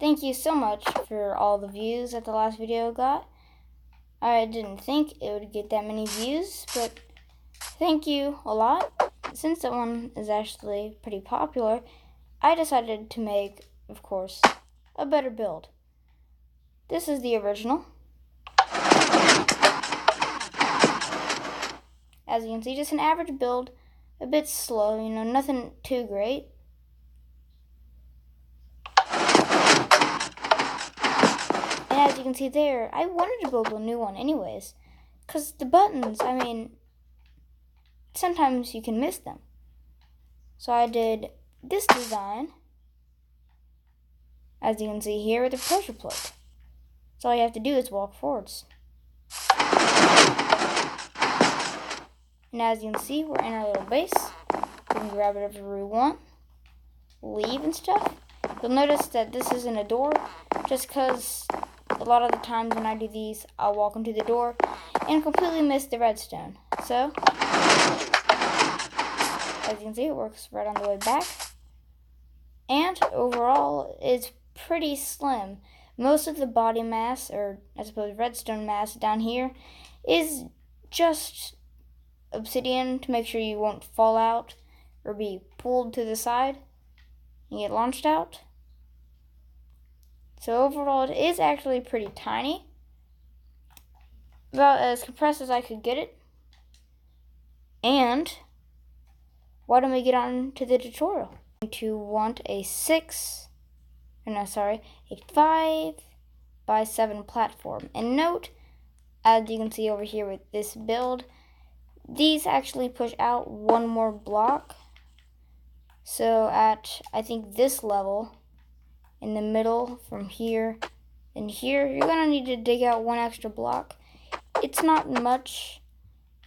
Thank you so much for all the views that the last video got. I didn't think it would get that many views, but thank you a lot. Since that one is actually pretty popular, I decided to make, of course, a better build. This is the original. As you can see, just an average build, a bit slow, nothing too great. And as you can see there, I wanted to build a new one anyways, because the buttons, sometimes you can miss them. So I did this design, as you can see here, with a pressure plate. So all you have to do is walk forwards. And as you can see, we're in our little base. We can grab whatever we want, leave and stuff. You'll notice that this isn't a door, just because a lot of the times when I do these, I'll walk into the door and completely miss the redstone. So, as you can see, it works right on the way back. And overall, it's pretty slim. Most of the body mass, or I suppose redstone mass down here, is just obsidian to make sure you won't fall out or be pulled to the side and get launched out. So overall, it is actually pretty tiny. About as compressed as I could get it. And why don't we get on to the tutorial? To want a 5x7 platform. And note, as you can see over here with this build, these actually push out one more block. So at, I think, this level, in the middle, from here and here, you're gonna need to dig out one extra block. It's not much,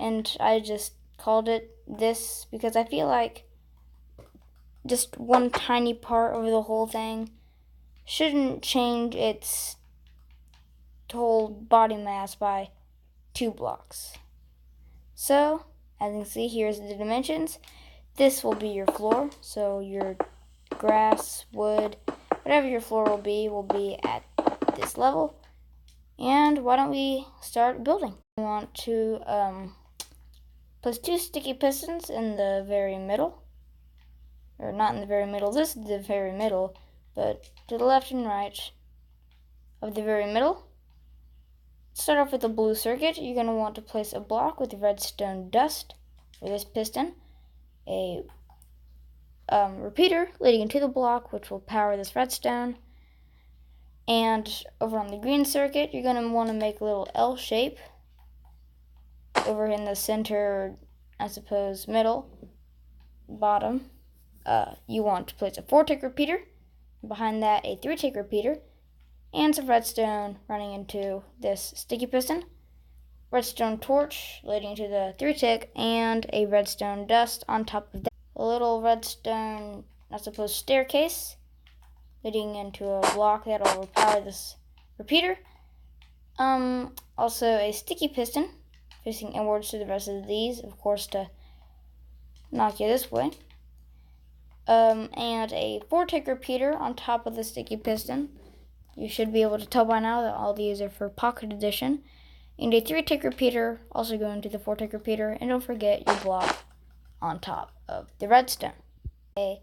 and I just called it this because I feel like just one tiny part over the whole thing shouldn't change its whole body mass by 2 blocks. So, as you can see, here's the dimensions. This will be your floor, so your grass, wood, whatever your floor will be at this level. And why don't we start building? We want to place 2 sticky pistons in the very middle. Or not in the very middle, this is the very middle, but to the left and right of the very middle. Start off with the blue circuit. You're going to want to place a block with redstone dust for this piston. A repeater leading into the block, which will power this redstone. And over on the green circuit, you're going to want to make a little L shape over in the center, I suppose, middle, bottom. You want to place a 4-tick repeater, behind that a 3-tick repeater, and some redstone running into this sticky piston. Redstone torch leading to the 3-tick, and a redstone dust on top of that. A little redstone, I suppose, staircase leading into a block that will power this repeater. Also a sticky piston facing inwards to the rest of these, of course, to knock you this way. And a 4-tick repeater on top of the sticky piston. You should be able to tell by now that all these are for Pocket Edition. And a 3-tick repeater also going to the 4-tick repeater. And don't forget your block on top of the redstone. A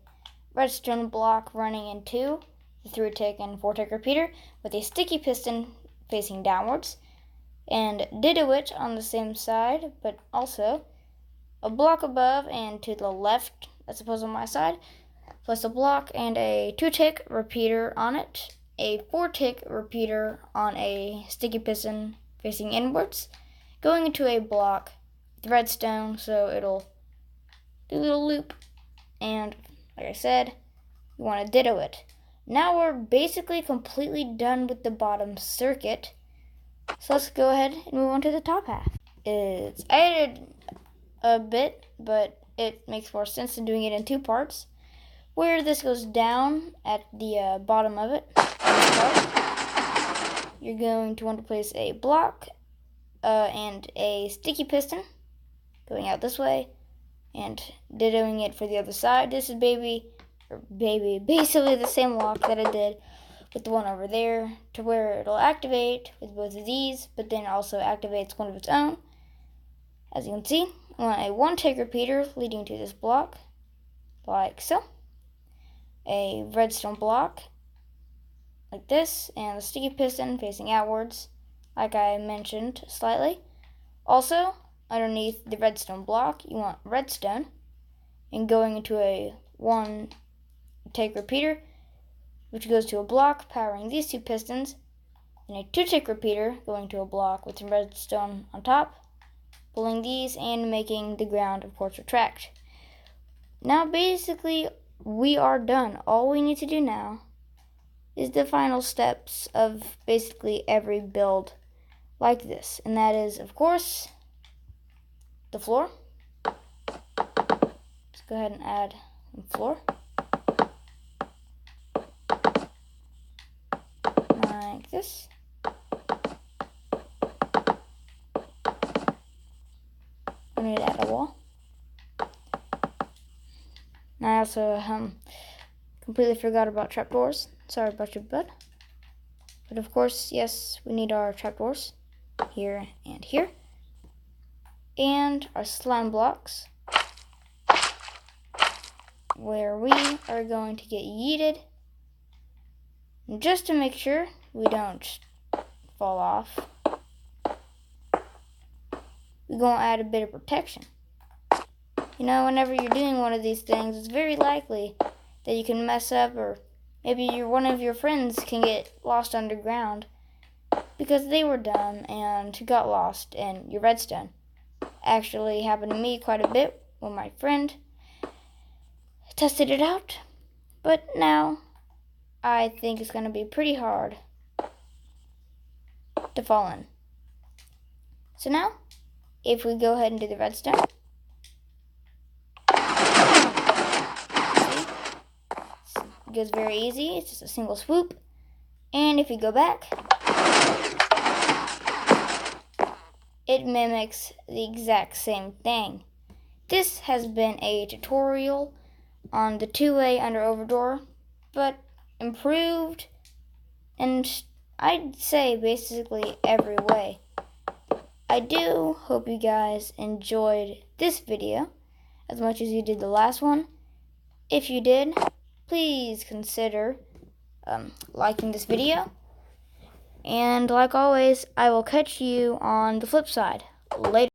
redstone block running into the 3-tick and 4-tick repeater with a sticky piston facing downwards. And ditto it on the same side, but also a block above and to the left, I suppose on my side, plus a block and a 2-tick repeater on it. A 4-tick repeater on a sticky piston facing inwards, going into a block with redstone, so it'll do a little loop. And like I said, you want to ditto it. Now we're basically completely done with the bottom circuit. So let's go ahead and move on to the top half. It's added a bit, but it makes more sense than doing it in 2 parts. Where this goes down at the bottom of it, you're going to want to place a block and a sticky piston going out this way, and dittoing it for the other side. This is basically the same walk that I did with the one over there to where it'll activate with both of these, but then also activates one of its own. As you can see, I want a 1 tick repeater leading to this block, like so. A redstone block, like this, and the sticky piston facing outwards, like I mentioned slightly. Also, underneath the redstone block, you want redstone, and going into a 1 tick repeater, which goes to a block powering these 2 pistons, and a 2 tick repeater going to a block with some redstone on top, pulling these and making the ground, of course, retract. Now, basically, we are done. All we need to do now is the final steps of basically every build like this, and that is, of course, the floor. Let's go ahead and add some floor. Like this. I need to add a wall. And I also completely forgot about trapdoors. Sorry about your bud. But of course, yes, we need our trapdoors here and here. And our slime blocks, where we are going to get yeeted. And just to make sure we don't fall off, we're going to add a bit of protection. You know, whenever you're doing one of these things, it's very likely that you can mess up, or maybe one of your friends can get lost underground because they were dumb and got lost in your redstone. Actually happened to me quite a bit when my friend tested it out, but now I think it's going to be pretty hard to fall in. So now, if we go ahead and do the redstone, see, it goes very easy. It's just a single swoop. And if we go back, it mimics the exact same thing. This has been a tutorial on the 2-way under overdoor, but improved, and I'd say basically every way. I do hope you guys enjoyed this video as much as you did the last one. If you did, please consider liking this video. And like always, I will catch you on the flip side. Later.